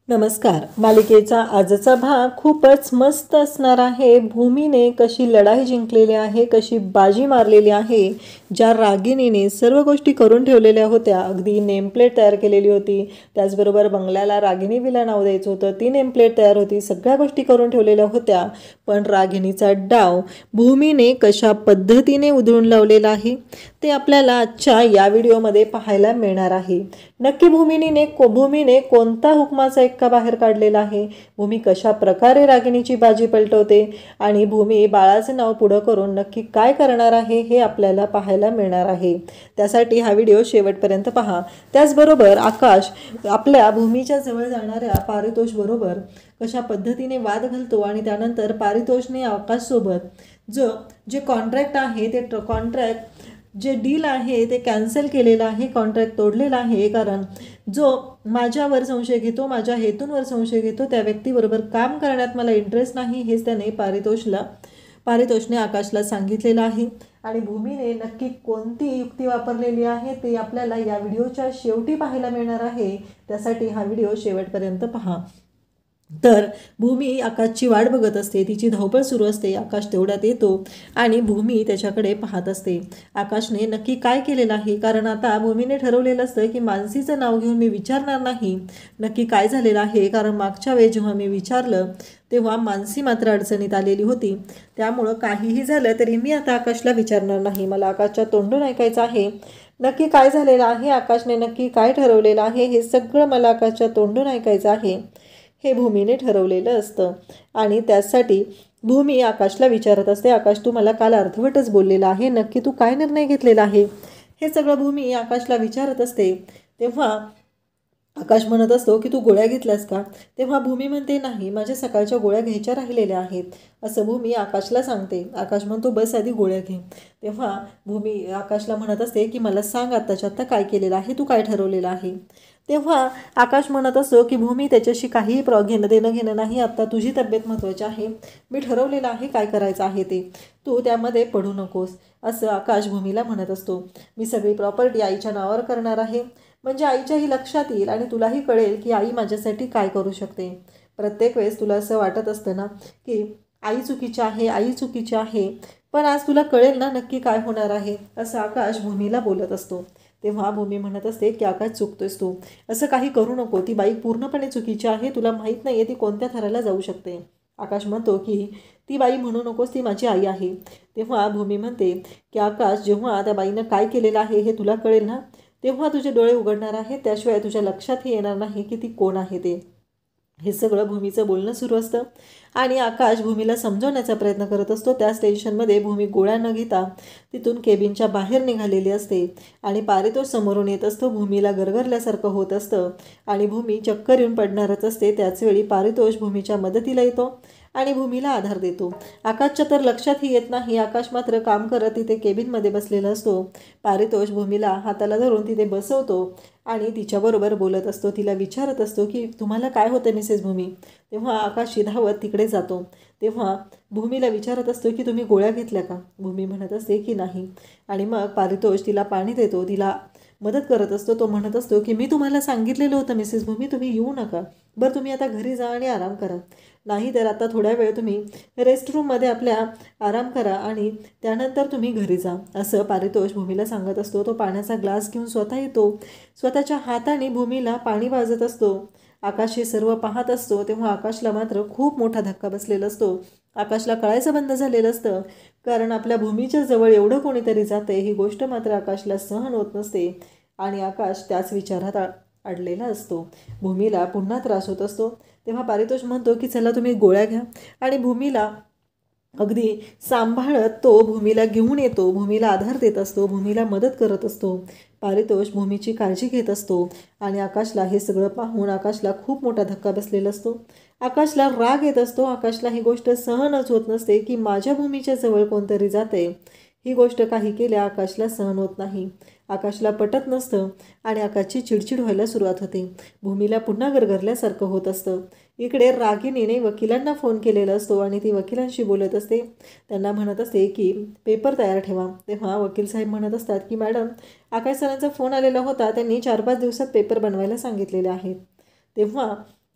नमस्कार. मालिकेचा आजचा भाग खूपच मस्त असणार आहे. भूमीने कशी लढाई जिंकलेली आहे, कशी बाजी मारलेली आहे. ज्या रागिणीने सर्व गोष्टी करून ठेवलेल्या होत्या, अगदी नेमप्लेट तयार केलेली होती. त्याचबरोबर बंगल्याला रागिणी विला नाव द्यायचं होतं, ती नेमप्लेट तयार होती. सगळ्या गोष्टी करून ठेवलेल्या होत्या. पण रागिणीचा डाव भूमीने कशा पद्धतीने उधळून लावलेला आहे ते आपल्याला आजच्या या व्हिडिओमध्ये पाहायला मिळणार आहे. नक्की भूमीने कोणता हुकमाचा एक्का बाहेर काढलेला आहे, भूमी कशा प्रकारे रागिणीची बाजी पलटवते आणि भूमी बाळाचे नाव पुढं करून नक्की काय करणार आहे हे आपल्याला पाहायला मिळणार आहे. त्यासाठी हा व्हिडिओ शेवटपर्यंत पहा. त्याचबरोबर आकाश आपल्या भूमीच्या जवळ जाणाऱ्या पारितोष बरोबर कशा पद्धतीने वाद घालतो आणि त्यानंतर पारितोषने आकाशसोबत जे कॉन्ट्रॅक्ट आहे ते कॉन्ट्रॅक्ट जे डील आहे ते कॅन्सल केलेलं आहे, कॉन्ट्रॅक्ट तोडलेला आहे. कारण जो माझ्यावर संशय घेतो, माझ्या हेतूंवर संशय घेतो, त्या व्यक्तीबरोबर काम करण्यात मला इंटरेस्ट नाही, हेच त्याने पारितोषने आकाशला सांगितलेलं आहे. आणि भूमीने नक्की कोणती युक्ती वापरलेली आहे ते आपल्याला या व्हिडिओच्या शेवटी पाहायला मिळणार आहे. त्यासाठी हा व्हिडिओ शेवटपर्यंत पहा. तर भूमी आकाशची वाट बघत असते, तिची धावपळ सुरू असते. आकाश तेवढ्यात येतो आणि भूमी त्याच्याकडे पाहत असते. आकाशने नक्की काय केलेलं आहे, कारण आता भूमीने ठरवलेलं असतं की मानसीचं नाव घेऊन मी विचारणार नाही नक्की काय झालेलं आहे. कारण मागच्या वेळी जेव्हा मी विचारलं तेव्हा मानसी मात्र अडचणीत आलेली होती. त्यामुळं काहीही झालं तरी मी आता आकाशला विचारणार नाही. मला आकाशच्या तोंडून ऐकायचं आहे नक्की काय झालेलं आहे, आकाशने नक्की काय ठरवलेलं आहे, हे सगळं मला आकाशच्या तोंडून ऐकायचं आहे, हे भूमीने ठरवलेलं असतं. आणि त्यासाठी भूमी आकाशला विचारत असते, आकाश तू मला काल अर्धवटच बोललेला आहे, नक्की तू काय निर्णय घेतलेला आहे, हे सगळं भूमी आकाशला विचारत असते. तेव्हा आकाश म्हणत असतो की तू गोळ्या घेतल्यास का. तेव्हा भूमी म्हणते नाही, माझ्या सकाळच्या गोळ्या घ्यायच्या राहिलेल्या आहेत, असं भूमी आकाशला सांगते. आकाश म्हणतो बस आधी गोळ्या घे. तेव्हा भूमी आकाशला म्हणत असते की मला सांग आत्ताच्या आत्ता काय केलेलं आहे, तू काय ठरवलेलं आहे. तेव्हा आकाश म्हणत असतो की भूमी त्याच्याशी काहीही देणं घेणं नाही, आत्ता तुझी तब्येत महत्त्वाची आहे, मी ठरवलेलं आहे काय करायचं आहे ते, तू त्यामध्ये पडू नकोस, असं आकाश भूमीला म्हणत असतो. मी सगळी प्रॉपर्टी आईच्या नावावर करणार आहे, म्हणजे आईच्याही लक्षात येईल आणि तुलाही कळेल की आई माझ्यासाठी काय करू शकते. प्रत्येक वेळेस तुला असं वाटत असतं ना की आई चुकीची आहे, पण आज तुला कळेल ना नक्की काय होणार आहे, असं आकाश भूमीला बोलत असतो. तेव्हा भूमी म्हणत असते की आकाश चुकतोयस तू, असं काही करू नको, ती बाई पूर्णपणे चुकीची आहे, तुला माहीत नाही आहे ती कोणत्या थराला जाऊ शकते. आकाश म्हणतो की ती बाई म्हणू नकोस, ती माझी आई आहे. तेव्हा भूमी म्हणते की आकाश जेव्हा त्या बाईनं काय केलेलं आहे हे तुला कळेल ना, तेव्हा तुझे डोळे उघडणार आहे, त्याशिवाय तुझ्या लक्षातही येणार नाही की ती कोण आहे ते. हे सगळं भूमीचं बोलणं सुरू असतं आणि आकाश भूमीला समजवण्याचा प्रयत्न करत असतो. त्याच टेन्शनमध्ये भूमी गोळ्या न घेता तिथून केबिनच्या बाहेर निघालेली असते आणि पारितोष समोरून येत असतो. भूमीला गरगरल्यासारखं होत असतं आणि भूमी चक्कर येऊन पडणारच असते. त्याचवेळी पारितोष भूमीच्या मदतीला येतो आणि भूमीला आधार देतो. आकाशच्या तर लक्षातही येत नाही. आकाश मात्र काम करत तिथे केबिनमध्ये बसलेला असतो. पारितोष भूमीला हाताला धरून तिथे बसवतो आणि तिच्याबरोबर बोलत असतो. तिला विचारत असतो की तुम्हाला काय होतं मिसेस भूमी. तेव्हा आकाश धावत तिकडे जातो. तेव्हा भूमीला विचारत असतो की तुम्ही गोळ्या घेतल्या का. भूमी म्हणत असते की नाही आणि मग पारितोष तिला पाणी देतो, तिला मदत करत असतो. तो म्हणत असतो की मी तुम्हाला सांगितलेलं होतं मिसेस भूमी तुम्ही येऊ नका, बरं तुम्ही आता घरी जा आणि आराम करा, नाही तर आता थोड्या वेळ तुम्ही रेस्टरूममध्ये आपल्या आराम करा आणि त्यानंतर तुम्ही घरी जा, असं पारितोष भूमीला सांगत असतो. तो पाण्याचा ग्लास घेऊन स्वतः येतो, स्वतःच्या हाताने भूमीला पाणी पाजत असतो. आकाश हे सर्व पाहत असतो. तेव्हा आकाशला मात्र खूप मोठा धक्का बसलेला असतो. आकाशला कळायचं बंद झालेलं असतं, कारण आपल्या भूमीच्या जवळ एवढं कोणीतरी जाते ही गोष्ट मात्र आकाशला सहन होत नसते आणि आकाश त्याच विचारात अडलेला असतो. भूमीला पुन्हा त्रास होत असतो. तेव्हा पारितोष म्हणतो की चला तुम्ही गोळ्या घ्या आणि भूमीला अगदी सांभाळत तो भूमीला घेऊन येतो, भूमीला आधार देत असतो, भूमीला मदत करत असतो. पारितोष भूमीची काळजी घेत असतो आणि आकाशला हे सगळं पाहून आकाशला खूप मोठा धक्का बसलेला असतो. आकाशला राग येत असतो. आकाशला ही गोष्ट सहनच होत नसते की माझ्या भूमीच्या जवळ कोणतरी जाते, ही गोष्ट काही केल्या आकाशला सहन होत नाही. आकाशला पटत नसतं आणि आकाशची चिडचिड व्हायला सुरुवात होते. भूमीला पुन्हा गरगरल्यासारखं होत असतं. इकडे रागिणीने वकिलांना फोन केलेला असतो आणि ती वकिलांशी बोलत असते. त्यांना म्हणत असते की पेपर तयार ठेवा. तेव्हा वकील साहेब म्हणत असतात की मॅडम आकाश सरांचा फोन आलेला होता, त्यांनी 4-5 दिवसात पेपर बनवायला सांगितलेले आहेत. तेव्हा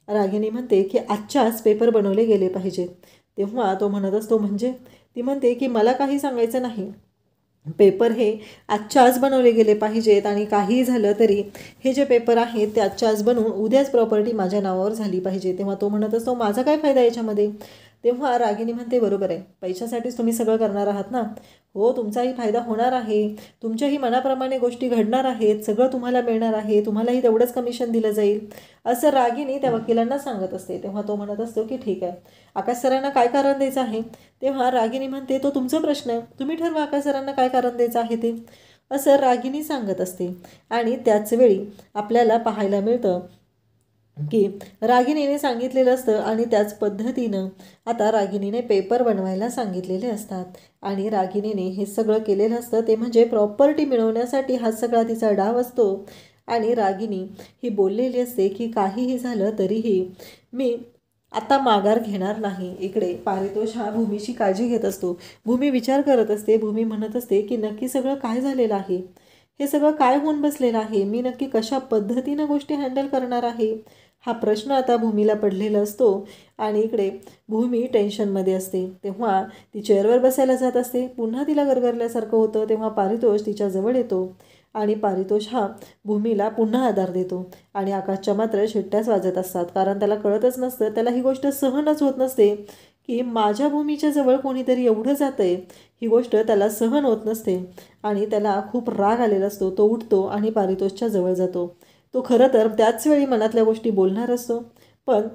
रागिनी म्हणते की आजच्याच पेपर बनवले गेले पाहिजेत. तेव्हा तो म्हणत असतो म्हणजे? ती म्हणते की मला काही सांगायचं नाही, पेपर हे आजच्या आज बनवले गेले पाहिजेत आणि काहीही झालं तरी हे जे पेपर आहेत ते आजच्या आज बनवून उद्याच प्रॉपर्टी माझ्या नावावर झाली पाहिजे. तेव्हा तो म्हणत असतो माझा काय फायदा याच्यामध्ये? तेव्हा रागिनी म्हणते बरोबर आहे, पैशासाठीच तुम्ही सगळं करणार आहात ना. हो, तुमचाही फायदा होणार आहे, तुमच्याही मनाप्रमाणे गोष्टी घडणार आहेत, सगळं तुम्हाला मिळणार आहे, तुम्हालाही तेवढंच कमिशन दिलं जाईल, असं रागिनी त्या वकिलांना सांगत असते. तेव्हा तो म्हणत असतो की ठीक आहे, आकाश सरांना काय कारण द्यायचं आहे? तेव्हा रागिनी म्हणते तो तुमचा प्रश्न आहे, तुम्ही ठरवा आकाश सरांना काय कारण द्यायचं आहे ते, असं रागिनी सांगत असते. आणि त्याच वेळी आपल्याला पाहायला मिळतं की रागिनीने सांगितलेलं असतं आणि त्याच पद्धतीनं आता रागिनीने पेपर बनवायला सांगितलेले असतात आणि रागिनीने हे सगळं केलेलं असतं. ते म्हणजे प्रॉपर्टी मिळवण्यासाठी हा सगळा तिचा डाव असतो. आणि रागिनी ही बोललेली असते की काहीही झालं तरीही मी आता माघार घेणार नाही. इकडे पारितोष हा भूमीची काळजी घेत असतो. भूमी विचार करत असते. भूमी म्हणत असते की नक्की सगळं काय झालेलं आहे, हे सगळं काय होऊन बसलेलं आहे, मी नक्की कशा पद्धतीनं गोष्टी हँडल करणार आहे, हा प्रश्न आता भूमीला पडलेला असतो. आणि इकडे भूमी टेन्शनमध्ये असते. तेव्हा ती चेअरवर बसायला जात असते. पुन्हा तिला गरगरल्यासारखं होतं. तेव्हा पारितोष तिच्याजवळ येतो आणि पारितोष हा भूमीला पुन्हा आधार देतो. आणि आकाशच्या मात्र शिट्ट्याच वाजत असतात, कारण त्याला कळतच नसतं, त्याला ही गोष्ट सहनच होत नसते की माझ्या भूमीच्या जवळ कोणीतरी एवढं जातं आहे, ही गोष्ट त्याला सहन होत नसते. आणि त्याला खूप राग आलेला असतो. तो उठतो आणि पारितोषच्या जवळ जातो. तो खरं तर त्याच वेळी मनातल्या गोष्टी बोलणार असतो, पण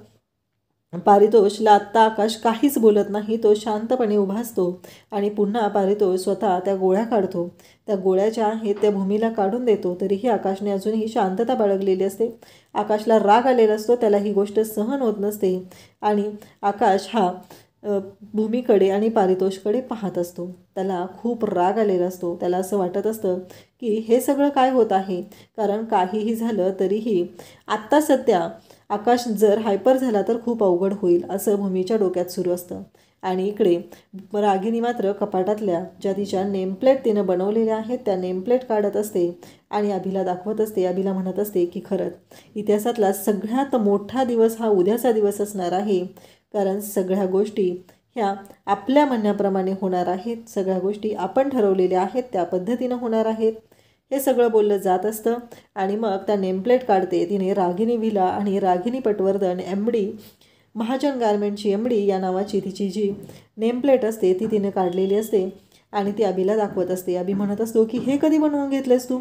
पारितोषला आत्ता आकाश काहीच बोलत नाही. तो शांतपणे उभा असतो आणि पुन्हा पारितोष स्वतः त्या गोळ्या काढतो. त्या गोळ्या ज्या आहेत त्या भूमीला काढून देतो. तरीही आकाशने अजूनही शांतता बाळगलेली असते. आकाशला राग आलेला असतो, त्याला ही गोष्ट सहन होत नसते. आणि आकाश हा भूमीकडे आणि पारितोषकडे पाहत असतो. त्याला खूप राग आलेला असतो. त्याला असं वाटत असतं की हे सगळं काय होत आहे, कारण काहीही झालं तरीही आत्ता सध्या आकाश जर हायपर झाला तर खूप अवघड होईल, असं भूमीच्या डोक्यात सुरू असतं. आणि इकडे रागिनी मात्र कपाटातल्या ज्या तिच्या नेमप्लेट तिनं बनवलेल्या आहेत त्या नेमप्लेट काढत असते आणि अभिला दाखवत असते. अभिला म्हणत असते की खरंच इतिहासातला सगळ्यात मोठा दिवस हा उद्याचा दिवस असणार आहे, कारण सगळ्या गोष्टी ह्या आपल्या म्हणण्याप्रमाणे होणार आहेत, सगळ्या गोष्टी आपण ठरवलेल्या आहेत त्या पद्धतीनं होणार आहेत. हे सगळं बोललं जात असतं. आणि मग त्या नेमप्लेट काढते तिने रागिनी विला आणि रागिनी पटवर्धन MD महाजन गारमेंटची MD या नावाची तिची जी नेमप्लेट असते ती तिने काढलेली असते आणि ती अभिला दाखवत असते. अभि म्हणत असतो की हे कधी बनवून घेतलेस तू?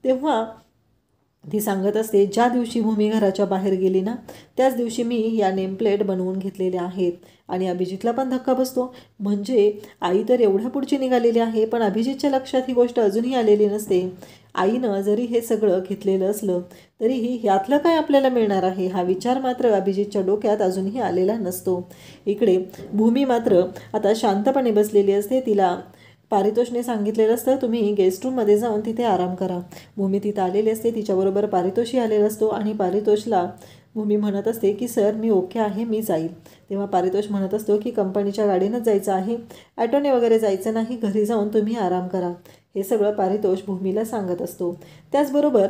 तेव्हा ती सांगत असते ज्या दिवशी भूमी घराच्या बाहेर गेली ना त्याच दिवशी मी या नेमप्लेट बनवून घेतलेल्या आहेत. आणि अभिजितला पण धक्का बसतो, म्हणजे आई तर एवढ्या पुढची निघालेली आहे, पण अभिजितच्या लक्षात ही गोष्ट अजूनही आलेली नसते. आईनं जरी हे सगळं घेतलेलं असलं तरीही यातलं काय आपल्याला मिळणार आहे हा विचार मात्र अभिजितच्या डोक्यात अजूनही आलेला नसतो. इकडे भूमी मात्र आता शांतपणे बसलेली असते. तिला पारितोषने सांगितलेलं असतं तुम्ही गेस्ट रूममध्ये जाऊन तिथे आराम करा. भूमी तिथं आलेली असते. तिच्याबरोबर पारितोषही आलेला असतो आणि पारितोषला भूमी म्हणत असते की सर मी ओके आहे, मी जाईल. तेव्हा पारितोष म्हणत असतो की कंपनीच्या गाडीनंच जायचं आहे, ॲटोने वगैरे जायचं नाही, घरी जाऊन तुम्ही आराम करा. हे सगळं पारितोष भूमीला सांगत असतो. त्याचबरोबर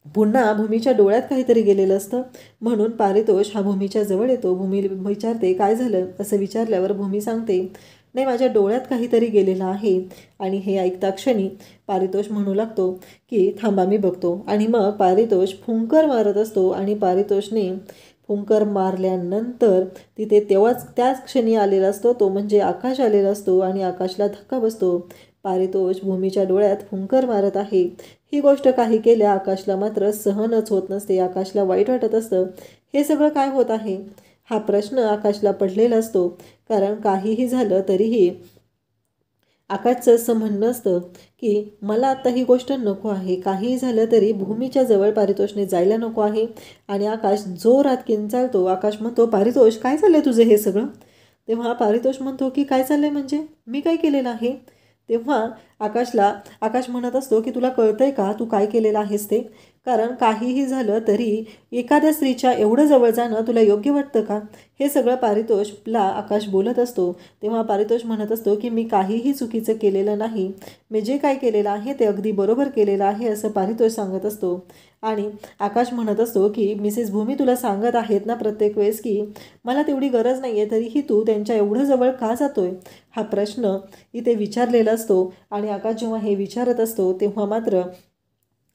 पुन्हा भूमीच्या डोळ्यात काहीतरी गेलेलं असतं, म्हणून पारितोष हा भूमीच्या जवळ येतो. भूमी विचारते काय झालं, असं विचारल्यावर भूमी सांगते नाही माझ्या डोळ्यात काहीतरी गेलेलं आहे. आणि हे ऐकता क्षणी पारितोष म्हणू लागतो की थांबा मी बघतो. आणि मग पारितोष फुंकर मारत असतो आणि पारितोषने फुंकर मारल्यानंतर तिथे तेव्हाच त्याच क्षणी आलेला असतो तो म्हणजे आकाश आलेला असतो आणि आकाशला धक्का बसतो. पारितोष भूमीच्या डोळ्यात फुंकर मारत आहे. ही गोष्ट काही केल्या आकाशला मात्र सहनच होत नसते. आकाशला वाईट वाटत असतं. हे सगळं काय होत आहे हा प्रश्न आकाशला पडलेला असतो, कारण काहीही झालं तरीही आकाशचं असं म्हणणं असतं की मला आत्ता ही गोष्ट नको आहे, काहीही झालं तरी भूमीच्या जवळ पारितोषने जायला नको आहे. आणि आकाश जोरात किंचाळतो. आकाश म्हणतो पारितोष काय चाललंय तुझं हे सगळं? तेव्हा पारितोष म्हणतो की काय चाललंय म्हणजे मी काय केलेलं आहे? तेव्हा आकाश म्हणत असतो की तुला कळतंय का तू काय केलेलं आहेस ते? कारण काहीही झालं तरी एखाद्या स्त्रीच्या एवढं जवळ जाणं तुला योग्य वाटतं का? हे सगळं पारितोषला आकाश बोलत असतो. तेव्हा पारितोष म्हणत असतो की मी काहीही चुकीचं केलेलं नाही, मी जे काय केलेलं आहे ते अगदी बरोबर केलेलं आहे असं पारितोष सांगत असतो. आणि आकाश म्हणत असतो की मिसेस भूमी तुला सांगत आहेत ना प्रत्येक वेळेस की मला तेवढी गरज नाही आहे, तरीही तू त्यांच्या एवढं जवळ का जातोय? हा प्रश्न इथे विचारलेला असतो. आणि आकाश जेव्हा हे विचारत असतो तेव्हा मात्र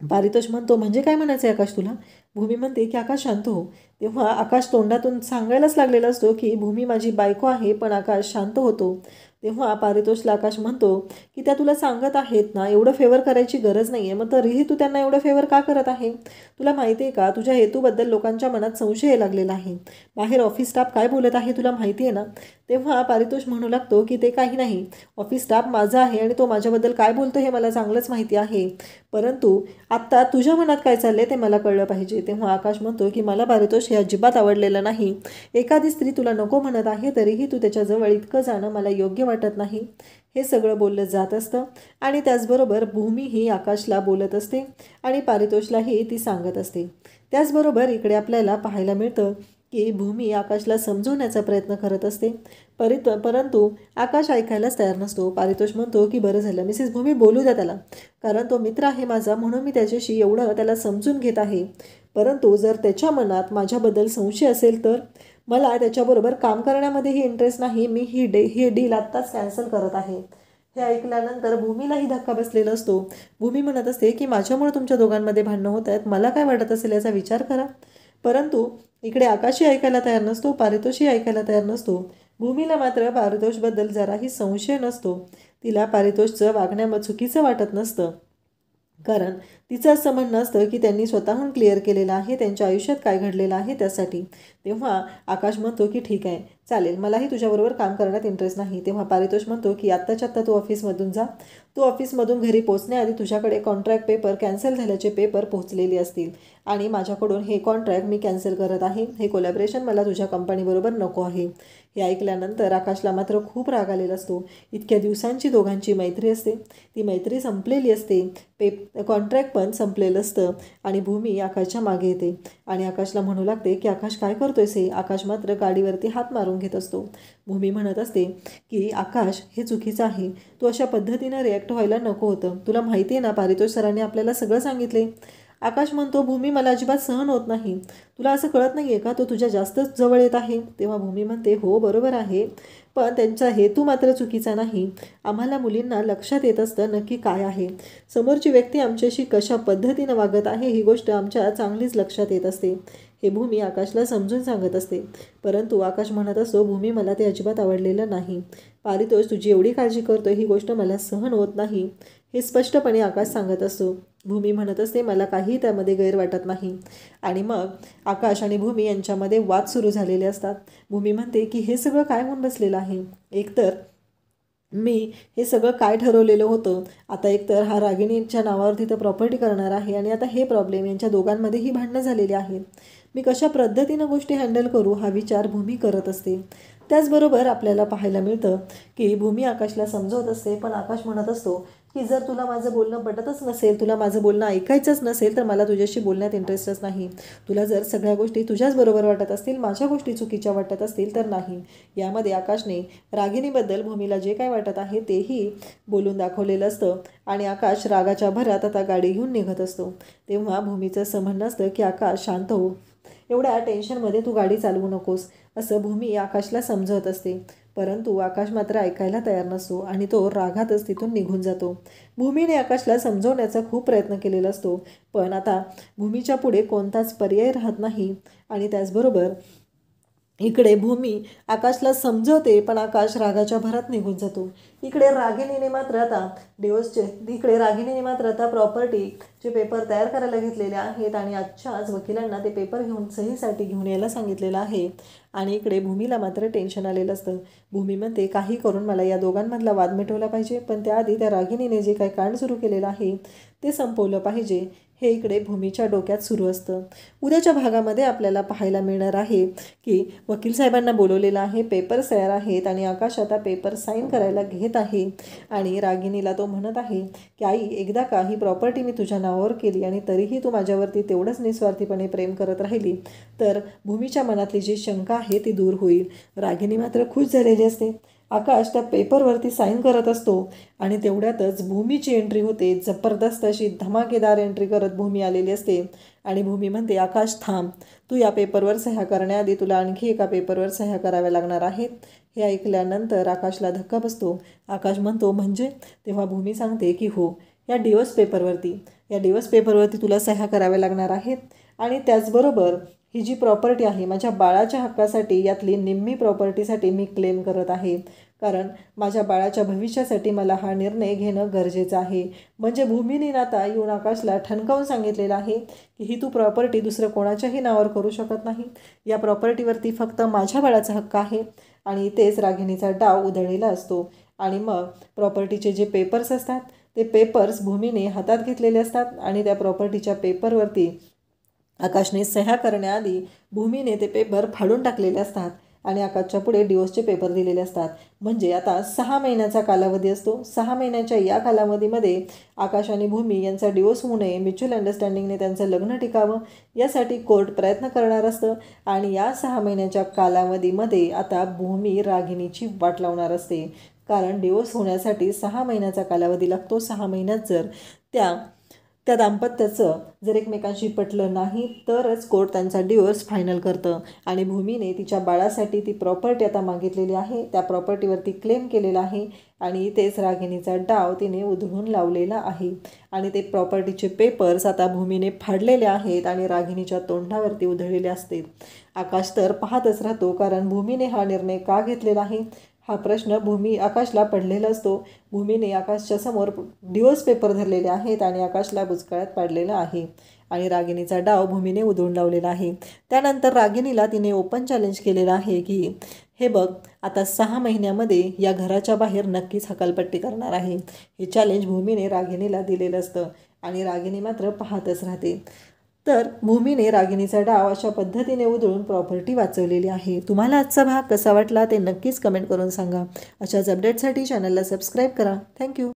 पारितोष म्हणतो म्हणजे काय म्हणायचं आहे आकाश तुला? भूमी म्हणते की आकाश शांत हो. तेव्हा आकाश तोंडातून सांगायलाच लागलेला असतो की भूमी माझी बायको आहे, पण आकाश शांत होतो. तेव्हा पारितोषला आकाश म्हणतो की त्या तुला सांगत आहेत ना एवढं फेवर करायची गरज नाही आहे, मग तरीही तू त्यांना एवढं फेवर का करत आहे? तुला माहिती आहे का तुझ्या हेतूबद्दल लोकांच्या मनात संशय लागलेला आहे. बाहेर ऑफिस स्टाफ काय बोलत आहे तुला माहिती आहे ना? तेव्हा पारितोष म्हणू लागतो की ते काही नाही, ऑफिस स्टाफ माझा आहे आणि तो माझ्याबद्दल काय बोलतो हे मला चांगलंच माहिती आहे, परंतु आत्ता तुझ्या मनात काय चाललंय ते मला कळलं पाहिजे. तेव्हा आकाश म्हणतो की मला पारितोष हे अजिबात आवडलेलं नाही. एखादी स्त्री तुला नको म्हणत आहे तरीही तू त्याच्याजवळ इतकं जाणं मला योग्य वाटत नाही. हे सगळं बोललं जात असतं आणि त्याचबरोबर भूमी ही आकाशला बोलत असते आणि पारितोषलाही ती सांगत असते. त्याचबरोबर इकडे आपल्याला पाहायला मिळतं की भूमी आकाशला समजवण्याचा प्रयत्न करत असते, परंतु आकाश ऐकायलाच तयार नसतो. पारितोष म्हणतो की बरं झालं मिसेस भूमी बोलू द्या त्याला, कारण तो मित्र आहे माझा म्हणून मी त्याच्याशी एवढं त्याला समजून घेत आहे, परंतु जर त्याच्या मनात माझ्याबद्दल संशय असेल तर मला त्याच्याबरोबर काम करण्यामध्येही इंटरेस्ट नाही, मी ही डील आत्ताच कॅन्सल करत आहे. हे ऐकल्यानंतर भूमीलाही धक्का बसलेला असतो. भूमी म्हणत असते की माझ्यामुळे तुमच्या दोघांमध्ये भांडणं होत आहेत, मला काय वाटत असेल याचा विचार करा. परंतु इकडे आकाशही ऐकायला तयार नसतो, पारितोषही ऐकायला तयार नसतो. भूमीला मात्र पारितोषबद्दल जराही संशय नसतो. तिला पारितोषचं वागण्यामध्ये चुकीचं वाटत नसतं, कारण तिचं असं म्हणणं असतं की त्यांनी स्वतःहून क्लिअर केलेलं आहे त्यांच्या आयुष्यात काय घडलेलं आहे त्यासाठी. तेव्हा आकाश म्हणतो की ठीक आहे चालेल, मलाही तुझ्याबरोबर काम करण्यात इंटरेस्ट नाही. तेव्हा पारितोष म्हणतो की आत्ताच्या आत्ता तू ऑफिसमधून जा, तू ऑफिसमधून घरी पोहोचण्याआधी तुझ्याकडे कॉन्ट्रॅक्ट पेपर कॅन्सल झाल्याचे पेपर पोहोचलेले असतील आणि माझ्याकडून हे कॉन्ट्रॅक्ट मी कॅन्सल करत आहे, हे कोलॅबरेशन मला तुझ्या कंपनीबरोबर नको आहे. हे ऐकल्यानंतर आकाशला मात्र खूप राग आलेला असतो. इतक्या दिवसांची दोघांची मैत्री असते, ती मैत्री संपलेली असते, कॉन्ट्रॅक्ट पण संपलेलं असतं आणि भूमी आकाशच्या मागे येते आणि आकाशला म्हणू लागते की आकाश काय करतोयस हे? आकाश मात्र गाडीवरती हात मारून घेत असतो. भूमी म्हणत असते की आकाश हे चुकीचं आहे, तू अशा पद्धतीनं रिॲक्ट व्हायला नको होतं, तुला माहिती आहे ना पारितोष सरांनी आपल्याला सगळं सांगितले. आकाश म्हणतो भूमी मला अजिबात सहन होत नाही, तुला असं कळत नाही आहे का तो तुझ्या जास्तच जवळ येत आहे. तेव्हा भूमी म्हणते हो बरोबर आहे, पण त्यांचा हेतू मात्र चुकीचा नाही. आम्हाला मुलींना लक्षात येत असतं नक्की काय आहे, समोरची व्यक्ती आमच्याशी कशा पद्धतीनं वागत आहे ही गोष्ट आमच्या चांगलीच लक्षात येत असते. हे भूमी आकाशला समजून सांगत असते, परंतु आकाश म्हणत असतो भूमी मला ते अजिबात आवडलेलं नाही, पारितोष तुझी एवढी काळजी करतो ही गोष्ट मला सहन होत नाही, हे स्पष्टपणे आकाश सांगत असतो. भूमी म्हणत असते मला काही त्यामध्ये गैर वाटत नाही. आणि मग आकाश आणि भूमी यांच्यामध्ये वाद सुरू झालेले असतात. भूमी म्हणते की हे सगळं काय होऊन बसलेलं आहे, एकतर मी हे सगळं काय ठरवलेलं होतं, आता एकतर हा रागिणीच्या नावावर तिथं प्रॉपर्टी करणार आहे आणि आता हे प्रॉब्लेम यांच्या दोघांमध्येही भांडणं झालेली आहेत, मी कशा पद्धतीनं गोष्टी हँडल करू हा विचार भूमी करत असते. त्याचबरोबर आपल्याला पाहायला मिळतं की भूमी आकाशला समजवत असते, पण आकाश म्हणत असतो की जर तुला माझं बोलणं पटतच नसेल, तुला माझं बोलणं ऐकायचंच नसेल तर मला तुझ्याशी बोलण्यात इंटरेस्टच नाही. तुला जर सगळ्या गोष्टी तुझ्याच बरोबर वाटत असतील, माझ्या गोष्टी चुकीच्या वाटत असतील तर नाही. यामध्ये आकाशने रागिणीबद्दल भूमीला जे काय वाटत आहे तेही बोलून दाखवलेलं असतं आणि आकाश रागाच्या भरात आता गाडी घेऊन निघत असतो. तेव्हा भूमीचं असं म्हणणं असतं की आकाश शांत हो, एवढ्या टेन्शनमध्ये तू गाडी चालवू नकोस, असं भूमी आकाशला समजवत असते. परंतु आकाश मात्र ऐकायला तयार नसतो आणि तो रागातच तिथून निघून जातो. भूमीने आकाशला समजवण्याचा खूप प्रयत्न केलेला असतो, पण आता भूमीच्या पुढे कोणताच पर्याय राहत नाही. आणि त्याचबरोबर इकडे भूमी आकाशला समजवते, पण आकाश रागाच्या भरात निघून जातो. इकडे रागिणीने मात्र आता प्रॉपर्टीचे पेपर तयार करायला घेतलेले आहेत आणि आजच्याच वकिलांना ते पेपर घेऊन सहीसाठी घेऊन यायला सांगितलेलं आहे. आणि इकडे भूमीला मात्र टेन्शन आलेलं असतं. भूमी म्हणते काही करून मला या दोघांमधला वाद मिटवला पाहिजे, पण त्याआधी त्या रागिणीने जे काही कांड सुरू केलेलं आहे ते संपवलं पाहिजे, हे इकडे भूमीच्या डोक्यात सुरू असतं. उद्याच्या भागामध्ये आपल्याला पाहायला मिळणार आहे की वकील साहेबांना बोलवलेलं आहे, पेपर्स तयार आहेत आणि आकाश आता पेपर साईन करायला घेत येत आहे आणि रागिणीला तो म्हणत आहे की आई, एकदा का ही प्रॉपर्टी मी तुझ्या नावावर केली आणि तरीही तू माझ्यावरती तेवढंच निस्वार्थीपणे प्रेम करत राहिली तर भूमीच्या मनातली जी शंका आहे ती दूर होईल. रागिणी मात्र खुश झालेली असते. आकाश त्या पेपरवरती साईन करत असतो आणि तेवढ्यातच भूमीची एंट्री होते. जबरदस्त अशी धमाकेदार एंट्री करत भूमी आलेली असते आणि भूमी म्हणते, आकाश थांब, तू या पेपरवर सह्या करण्याआधी तुला आणखी एका पेपरवर सह्या कराव्या लागणार आहेत. हे ऐकल्यानंतर आकाशला धक्का बसतो. आकाश म्हणतो, म्हणजे? तेव्हा भूमी सांगते की हो, या डिवोर्स पेपरवरती तुला सह्या कराव्या लागणार आहेत आणि त्याचबरोबर ही जी प्रॉपर्टी आहे माझ्या बाळाच्या हक्कासाठी, यातली निम्मी प्रॉपर्टीसाठी मी क्लेम करत आहे, कारण माझ्या बाळाच्या भविष्यासाठी मला हा निर्णय घेणं गरजेचं आहे. म्हणजे भूमीने आता येऊन आकाशला ठणकावून सांगितलेलं आहे की ही तू प्रॉपर्टी दुसरं कोणाच्याही नावावर करू शकत नाही. या प्रॉपर्टीवरती फक्त माझ्या बाळाचा हक्क आहे. आणि तेच रागिणीचा डाव उधळलेला असतो. आणि मग प्रॉपर्टीचे जे पेपर्स असतात ते पेपर्स भूमीने हातात घेतलेले असतात आणि त्या प्रॉपर्टीच्या पेपरवरती आकाशने सह्या करण्याआधी भूमीने ते पेपर फाडून टाकलेले असतात आणि आकाशच्या पुढे डिवोर्सचे पेपर दिलेले असतात. म्हणजे आता 6 महिन्याचा कालावधी असतो. 6 महिन्याच्या या कालावधीमध्ये आकाश आणि भूमी यांचा डिवोर्स होऊ नये, म्युच्युअल अंडरस्टँडिंगने त्यांचं लग्न टिकावं यासाठी कोर्ट प्रयत्न करणार असतं. आणि या 6 महिन्याच्या कालावधीमध्ये आता भूमी रागिणीची वाट लावणार असते, कारण डिवोर्स होण्यासाठी 6 महिन्याचा कालावधी लागतो. 6 महिन्यात जर त्या दाम्पत्याचं जर एकमेकांशी पटलं नाही तरच कोर्ट त्यांचा डिवोर्स फायनल करतं. आणि भूमीने तिच्या बाळासाठी ती प्रॉपर्टी आता मागितलेली आहे, त्या प्रॉपर्टीवरती क्लेम केलेला आहे आणि तेच रागिणीचा डाव तिने उधळून लावलेला आहे. आणि ते प्रॉपर्टीचे पेपर्स आता भूमीने फाडलेले आहेत आणि रागिणीच्या तोंडावरती उधळलेले असते. आकाश तर पाहतच राहतो, कारण भूमीने हा निर्णय का घेतलेला आहे हा प्रश्न आकाशला पडलेला असतो. भूमीने आकाशच्या समोर डिवोर्स पेपर धरलेले आहेत आणि आकाशला बुचकळ्यात पाडलेलं आहे आणि रागिणीचा डाव भूमीने उधळून लावलेला आहे. त्यानंतर रागिणीला तिने ओपन चॅलेंज केलेलं आहे की हे बघ, आता 6 महिन्यामध्ये या घराच्या बाहेर नक्कीच हकालपट्टी करणार आहे. हे चॅलेंज भूमीने रागिणीला दिलेलं असतं आणि रागिणी मात्र पाहतच राहते. तर भूमीने रागिणीचा डाव अशा पद्धतीने उधळून प्रॉपर्टी वाचवलेली आहे. तुम्हाला आजचा भाग कसा वाटला ते नक्कीच कमेंट करून सांगा. अशाच अपडेटसाठी चॅनलला सबस्क्राईब करा. थँक्यू.